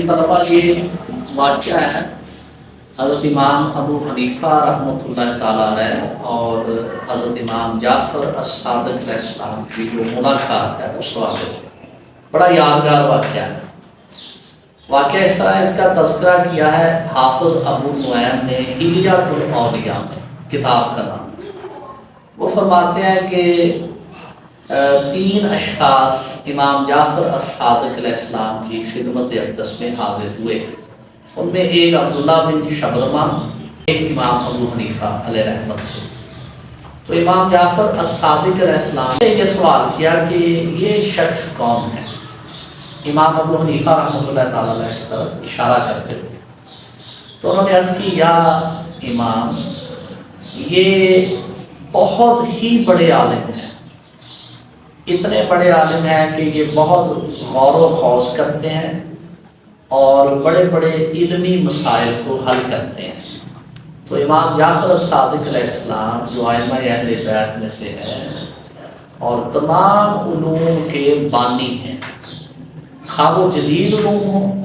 عزیز طلبہ، یہ واقعہ ہے حضرت امام ابو حنیفہ رحمۃ اللہ تعالیٰ علیہ اور حضرت امام جعفر الصادق علیہ السلام کی جو ملاقات ہے اس واقعے سے بڑا یادگار واقعہ ہے۔ واقعہ اس طرح اس کا تذکرہ کیا ہے حافظ ابو نعیم نے حلیۃ الاولیاء میں، کتاب کا نام۔ وہ فرماتے ہیں کہ 3 اشخاص امام جعفر الصادق علیہ السلام کی خدمت اقدس میں حاضر ہوئے۔ ان میں ایک عبداللہ بن شبرمہ، ایک امام ابو حنیفہ علیہ رحمت تھے۔ تو امام جعفر الصادق علیہ السلام نے یہ سوال کیا کہ یہ شخص کون ہے؟ امام ابو حنیفہ رحمۃ اللہ تعالیٰ علیہ کی طرف اشارہ کرتے ہوئے تو انہوں نے عرض کی، یا امام، یہ بہت ہی بڑے عالم ہیں، اتنے بڑے عالم ہیں کہ یہ بہت غور و خوض کرتے ہیں اور بڑے بڑے علمی مسائل کو حل کرتے ہیں۔ تو امام جعفر الصادق علیہ السلام جو ائمہ اہل بیت میں سے ہے اور تمام علوم کے بانی ہیں، خواہ وہ جدید علوم ہوں،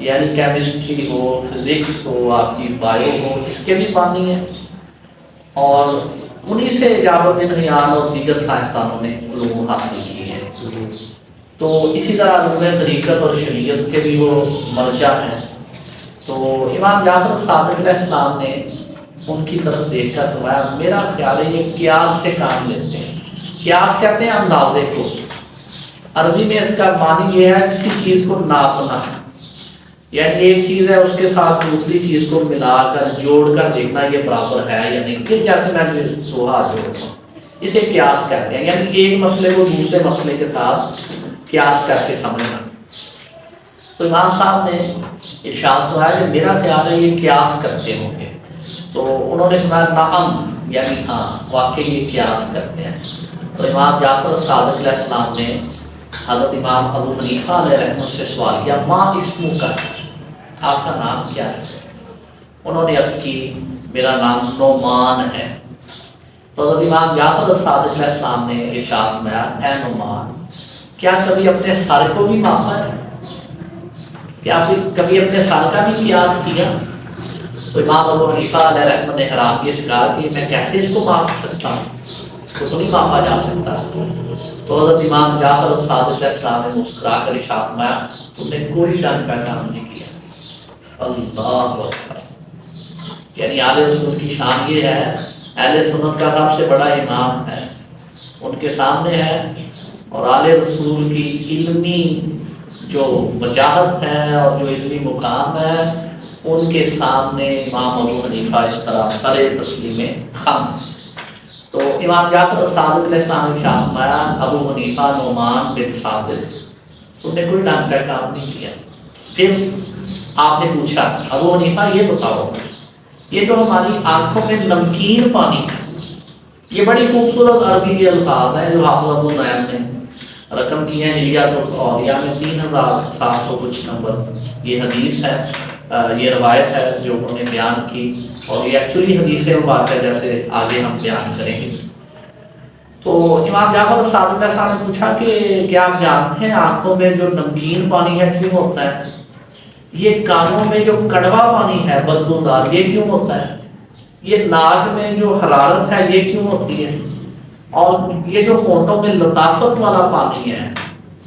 یعنی کیمسٹری ہو، فزکس ہو، آپ کی بایو ہو، اس کے بھی بانی ہیں، اور انہی سے جابر بن حیان اور دیگر سائنسدانوں نے علوم حاصل کی ہیں۔ تو اسی طرح علوم طریقت اور شریعت کے بھی وہ مرجع ہیں۔ تو امام جعفر الصادق علیہ السلام نے ان کی طرف دیکھ کر فرمایا، میرا خیال ہے یہ قیاس سے کام لیتے ہیں۔ قیاس کہتے ہیں اندازے کو، عربی میں اس کا معنی یہ ہے کسی چیز کو ناپنا، یعنی ایک چیز ہے اس کے ساتھ دوسری چیز کو ملا کر جوڑ کر دیکھنا یہ برابر ہے یا نہیں، کہ جیسے میں 2 ہاتھ جوڑتا ہوں، اسے قیاس کہتے ہیں، یعنی ایک مسئلے کو دوسرے مسئلے کے ساتھ قیاس کر کے سمجھنا۔ تو امام صاحب نے ارشاد فرمایا کہ میرا خیال ہے یہ قیاس کرتے ہوں گے۔ تو انہوں نے فرمایا نعم، یعنی ہاں واقعی یہ قیاس کرتے ہیں۔ تو امام جعفر الصادق علیہ السلام نے حضرت امام ابو حنیفہ علیہ رحمۃ سے سوال کیا، ما اسمک، آپ کا نام کیا ہے؟ انہوں نے عرض کی، میرا نام نعمان ہے۔ تو حضرت امام جعفر الصادق علیہ السلام نے ارشاد فرمایا، اے نعمان، کیا کبھی اپنے سر کو بھی ماپا ہے؟ کیا کبھی اپنے سر کا بھی قیاس کیا؟ تو امام ابو حنیفہ علیہ رحمۃ نے حیران یہ کہا کہ میں کیسے اس کو ماپ سکتا ہوں، اس کو تو نہیں ماپا جا سکتا۔ تو حضرت امام جعفر الصادق علیہ السلام نے مسکرا کر ارشاد فرمایا، تم نے کوئی ڈنگ کا کام نہیں کیا۔ اللہ اکبر! یعنی اہل رسول کی شان یہ ہے، اہل سنت کا سب سے بڑا امام ہے، ان کے سامنے ہے، اور اہل رسول کی علمی جو وجاہت ہے اور جو علمی مقام ہے، ان کے سامنے امام ابو حنیفہ اس طرح سر تسلیم خم۔ تو امام جعفر الصادق علیہ السلام نے ارشاد فرمایا، ابو حنیفہ نعمان بن ثابت، تم نے کوئی ڈنگ کا کام نہیں کیا۔ پھر آپ نے پوچھا، ابو حنیفہ یہ بتاؤ، یہ جو ہماری آنکھوں میں نمکین پانی ہے، یہ بڑی خوبصورت عربی کے الفاظ ہیں جو حافظ ابو نعیم نے رقم کی ہیں حلیۃ الاولیاء میں 3700 کچھ نمبر۔ یہ حدیث ہے، یہ روایت ہے جو انہوں نے بیان کی، اور یہ ایکچولی حدیث مبارک ہے جیسے آگے ہم بیان کریں گے۔ تو امام جعفر الصادق علیہ السلام نے پوچھا کہ کیا آپ جانتے ہیں آنکھوں میں جو نمکین پانی ہے کیوں ہوتا ہے؟ یہ کانوں میں جو کڑوا پانی ہے بدبودار یہ کیوں ہوتا ہے؟ یہ ناک میں جو حرارت ہے یہ کیوں ہوتی ہے؟ اور یہ جو ہونٹوں میں لطافت والا پانی ہے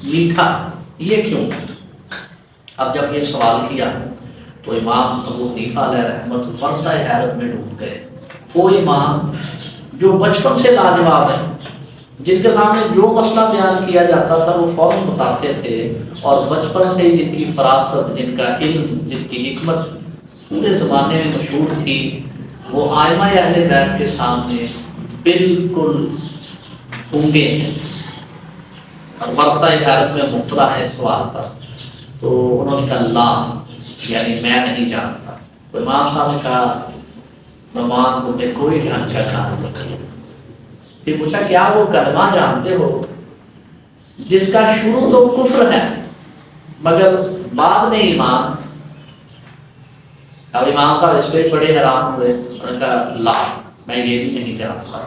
میٹھا یہ کیوں؟ اب جب یہ سوال کیا تو امام ابو حنیفہ علیہ رحمت ورطہ حیرت میں ڈوب گئے۔ وہ امام جو بچپن سے لاجواب ہیں، جن کے سامنے جو مسئلہ بیان کیا جاتا تھا وہ فوراً بتاتے تھے، اور بچپن سے جن کی فراست، جن کا علم، جن کی حکمت پورے زمانے میں مشہور تھی، وہ ائمہ اہل بیت کے سامنے بالکل گونگے ہیں اور ورطہ حیرت میں مبتلا ہے اس سوال پر۔ تو انہوں نے کہا لا، یعنی میں نہیں جانتا۔ تو امام صاحب نے کہا، نعمان تم نے کوئی ڈھنگ کا کام نہیں کیا۔ پھر پوچھا کیا وہ کلمہ جانتے ہو جس کا شروع تو کفر ہے مگر بعد میں ایمان؟ اب امام صاحب اس پہ بڑے حیران ہوئے، انہوں نے کہا لا، میں یہ بھی نہیں جانتا۔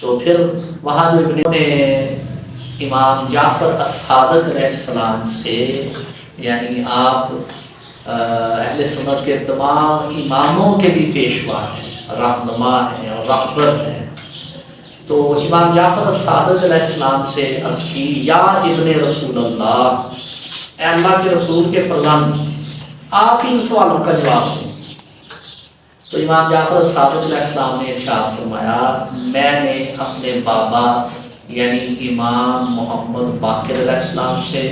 تو پھر وہاں جو ابن نے امام جعفر الصادق علیہ السلام سے یعنی آپ اہل سنت کے تمام اماموں کے بھی پیشوا ہیں، رہنما ہیں اور رہبر ہیں۔ تو امام جعفر الصادق علیہ السلام سے عرض کی، یا ابن رسول اللہ، اے اللہ کے رسول کے فرزند، آپ ہی ان سوالوں کا جواب دیں۔ تو امام جعفر الصادق علیہ السلام نے ارشاد فرمایا، میں نے اپنے بابا یعنی امام محمد باقر علیہ السلام سے،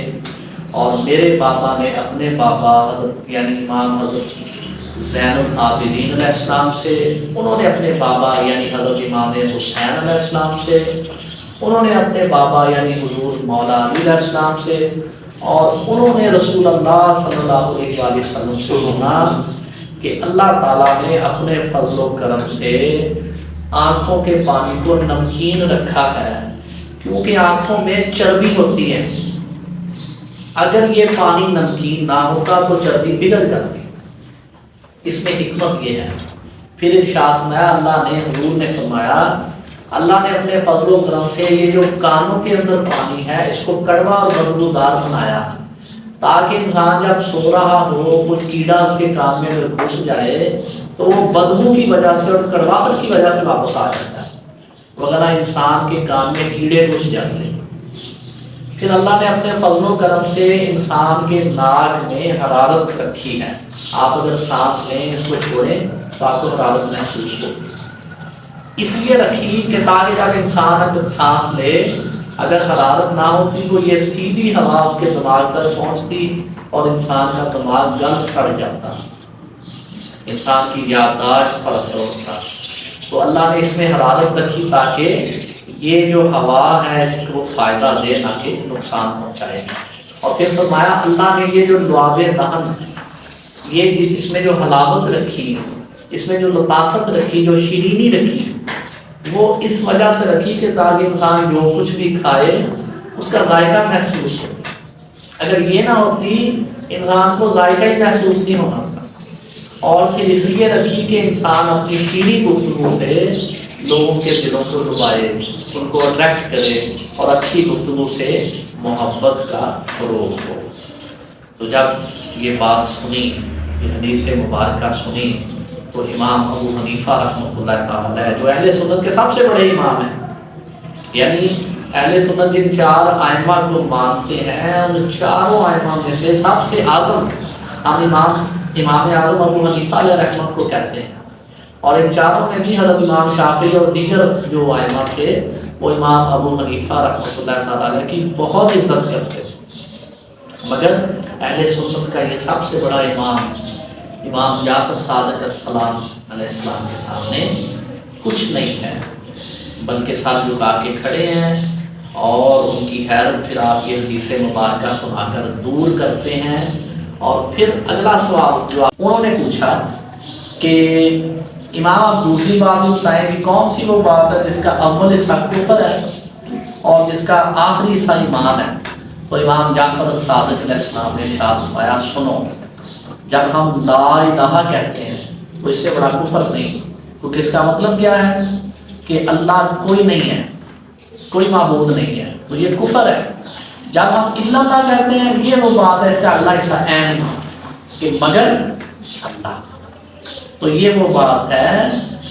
اور میرے بابا نے اپنے بابا حضرت یعنی امام حضرت زین العابدین علیہ السلام سے، انہوں نے اپنے بابا یعنی حضرت امام حسین علیہ السلام سے، انہوں نے اپنے بابا یعنی حضور مولا علی علیہ السلام سے، اور انہوں نے رسول اللہ صلی اللہ علیہ وآلہ وسلم سے سنا کہ اللہ تعالیٰ نے اپنے فضل و کرم سے آنکھوں کے پانی کو نمکین رکھا ہے، کیونکہ آنکھوں میں چربی ہوتی ہے، اگر یہ پانی نمکین نہ ہوتا تو چربی پگھل جاتی۔ اس میں حکمت یہ ہے۔ پھر ارشاد فرمایا، اللہ نے حضور نے فرمایا، اللہ نے اپنے فضل و کرم سے یہ جو کانوں کے اندر پانی ہے اس کو کڑوا اور بدبودار بنایا، تاکہ انسان جب سو رہا ہو کچھ کیڑا اس کے کان میں اگر گھس جائے تو وہ بدبو کی وجہ سے اور کڑواہٹ کی وجہ سے واپس آ جاتا ہے، وغیرہ انسان کے کان میں کیڑے گھس جاتے ہیں۔ پھر اللہ نے اپنے فضل و کرم سے انسان کے ناک میں حرارت رکھی ہے، آپ اگر سانس لیں اس کو چھوڑیں تو آپ کو حرارت محسوس ہو، اس لیے رکھی کہ تاکہ جب انسان اگر سانس لے اگر حرارت نہ ہوتی تو یہ سیدھی ہوا اس کے دماغ تک پہنچتی اور انسان کا دماغ گل سڑ جاتا، انسان کی یادداشت پر اثر ہوتا۔ تو اللہ نے اس میں حرارت رکھی تاکہ یہ جو ہوا ہے اس کو فائدہ دے نہ کہ نقصان پہنچائے۔ اور پھر فرمایا، اللہ نے یہ جو لعاب دہن، یہ اس میں جو حلاوت رکھی، اس میں جو لطافت رکھی، جو شیرینی رکھی، وہ اس وجہ سے رکھی کہ تاکہ انسان جو کچھ بھی کھائے اس کا ذائقہ محسوس ہو۔ اگر یہ نہ ہوتی انسان کو ذائقہ ہی محسوس نہیں ہونا تھا۔ اور پھر اس لیے رکھی کہ انسان اپنی شیریں گفتگو سے لوگوں کے دلوں کو لبھائے، ان کو اٹریکٹ کرے اور اچھی گفتگو سے محبت کا فروغ ہو۔ تو جب یہ بات سنی، یہ حدیث مبارکہ سنی، تو امام ابو حنیفہ رحمۃ اللہ تعالیٰ علیہ، جو اہل سنت کے سب سے بڑے امام ہیں، یعنی اہل سنت جن چار ائمہ کو مانتے ہیں ان چاروں ائمہ میں سے سب سے اعظم ہم امام اعظم ابو حنیفہ علیہ رحمت کو کہتے ہیں، اور ان چاروں میں بھی حضرت امام شافعی اور دیگر جو ائمہ تھے وہ امام ابو حنیفہ رحمۃ اللہ تعالیٰ علیہ کی بہت عزت کرتے تھے، مگر اہل سنت کا یہ سب سے بڑا امام جعفر صادق السلام علیہ السلام کے سامنے کچھ نہیں ہے، بلکہ سر جھکا کے کھڑے ہیں اور ان کی حیرت پھر آپ یہ حدیث مبارکہ سنا کر دور کرتے ہیں۔ اور پھر اگلا سوال جو انہوں نے پوچھا کہ امام آپ دوسری بات بھی بتائیں کہ کون سی وہ بات ہے جس کا اول حصہ کفر ہے اور جس کا آخری حصہ ایمان ہے؟ تو امام جعفر الصادق علیہ السلام نے ارشاد فرمایا، سنو، جب ہم لا الہ کہتے ہیں تو اس سے بڑا کفر نہیں، کیونکہ اس کا مطلب کیا ہے کہ اللہ کوئی نہیں ہے، کوئی معبود نہیں ہے، تو یہ کفر ہے۔ جب ہم الا اللہ کہتے ہیں یہ وہ بات ہے، اس کا اللہ اس کا عین کہ مگر اللہ، تو یہ وہ بات ہے،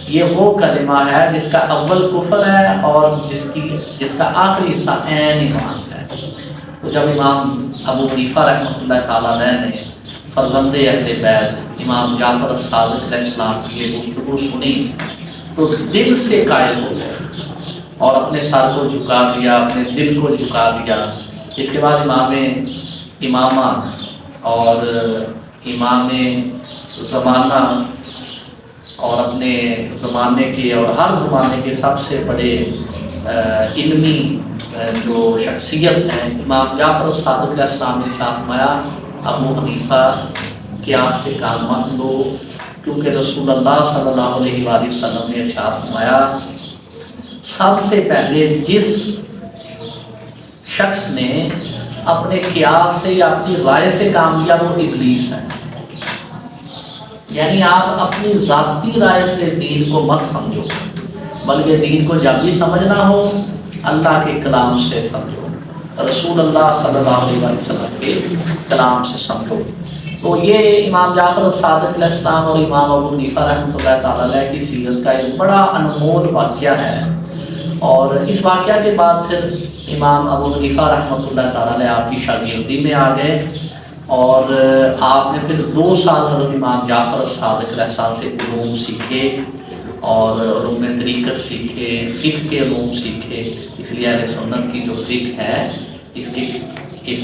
یہ وہ کلمہ ہے جس کا اول کفر ہے اور جس کا آخری حصہ عین ایمان ہے۔ تو جب امام ابو حنیفہ رحمۃ اللہ تعالیٰ علیہ نے فرزند اہل بیت امام جعفر الصادق علیہ السلام کی یہ گفتگو سنی تو دل سے قائل ہو گئے اور اپنے سر کو جھکا دیا، اپنے دل کو جھکا دیا۔ اس کے بعد امامہ اور امام زمانہ اور اپنے زمانے کے اور ہر زمانے کے سب سے بڑے علمی جو شخصیت ہیں امام جعفر الصادق علیہ السلام نے ارشاد فرمایا، ابو حنیفہ قیاس سے کام مت لو، کیونکہ رسول اللہ صلی اللہ علیہ وآلہ وسلم نے ارشاد فرمایا، سب سے پہلے جس شخص نے اپنے قیاس سے یا اپنی رائے سے کام لیا وہ ابلیس ہے۔ یعنی آپ اپنی ذاتی رائے سے دین کو مت سمجھو، بلکہ دین کو جب بھی سمجھنا ہو اللہ کے کلام سے سمجھو، رسول اللہ صلی اللہ علیہ وسلم کے کلام سے سمجھو۔ تو یہ امام جعفر الصادق علیہ السلام اور امام ابو حنیفہ رحمۃ اللہ تعالیٰ علیہ کی سیرت کا ایک بڑا انمول واقعہ ہے، اور اس واقعہ کے بعد پھر امام ابو حنیفہ رحمۃ اللہ تعالیٰ علیہ آپ کی شاگردی میں آ گئے، اور آپ نے پھر 2 سال حضرت امام جعفر الصادق علیہ السلام سے علوم سیکھے، اور علوم طریقت سیکھے، فقہ کے علوم سیکھے۔ اس لیے اہل سنت کی جو فقہ ہے، اس کی ایک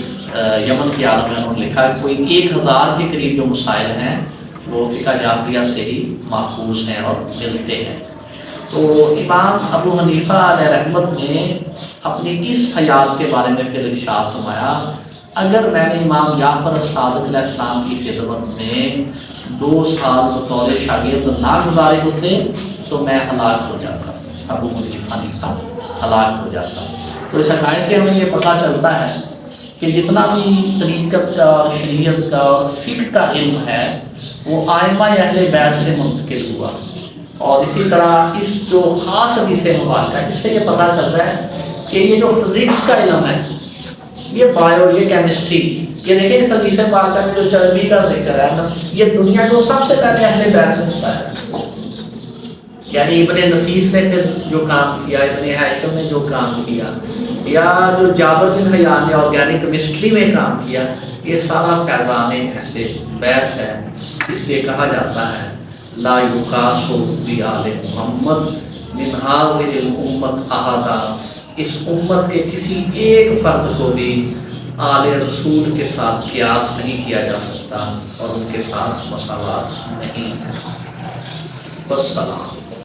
یمن کے عالم میں انہوں نے لکھا ہے کوئی 1000 کے قریب جو مسائل ہیں وہ فقہ جعفریہ سے ہی ماخوذ ہیں اور ملتے ہیں۔ تو امام ابو حنیفہ علیہ رحمت نے اپنی اس حیات کے بارے میں پھر ارشاد فرمایا، اگر میں نے امام جعفر الصادق علیہ السلام کی خدمت میں 2 سال بطور شاگرد نہ گزارے ہوتے تو میں ہلاک ہو جاتا، ابو حنیفہ ہلاک ہو جاتا۔ تو اس حقائق سے ہمیں یہ پتہ چلتا ہے کہ جتنا بھی طریقت کا اور شریعت کا اور فقہ کا علم ہے وہ ائمہ اہل بیت سے منتقل ہوا، اور اسی طرح اس جو خاص حدیث مبارکہ ہے، اس سے یہ پتہ چلتا ہے کہ یہ جو فزکس کا علم ہے، یہ بایو، یہ کیمسٹری، یہ دیکھیں اس حدیث مبارکہ میں جو چربی کا ذکر ہے نا، یہ دنیا کو سب سے پہلے اہل بیت میں ہوتا ہے۔ یعنی ابن نفیس نے پھر جو کام کیا، ابن ہاشم نے جو کام کیا، یا جو جابر بن حیان نے آرگینک کیمسٹری میں کام کیا، یہ سارا فیضان اہل بیت ہے۔ اس لیے کہا جاتا ہے لا یقاس بآل محمد من هذه الامت احدا، اس امت کے کسی ایک فرد کو بھی آل رسول کے ساتھ قیاس نہیں کیا جا سکتا، اور ان کے ساتھ مساوات نہیں ہے۔ والسلام۔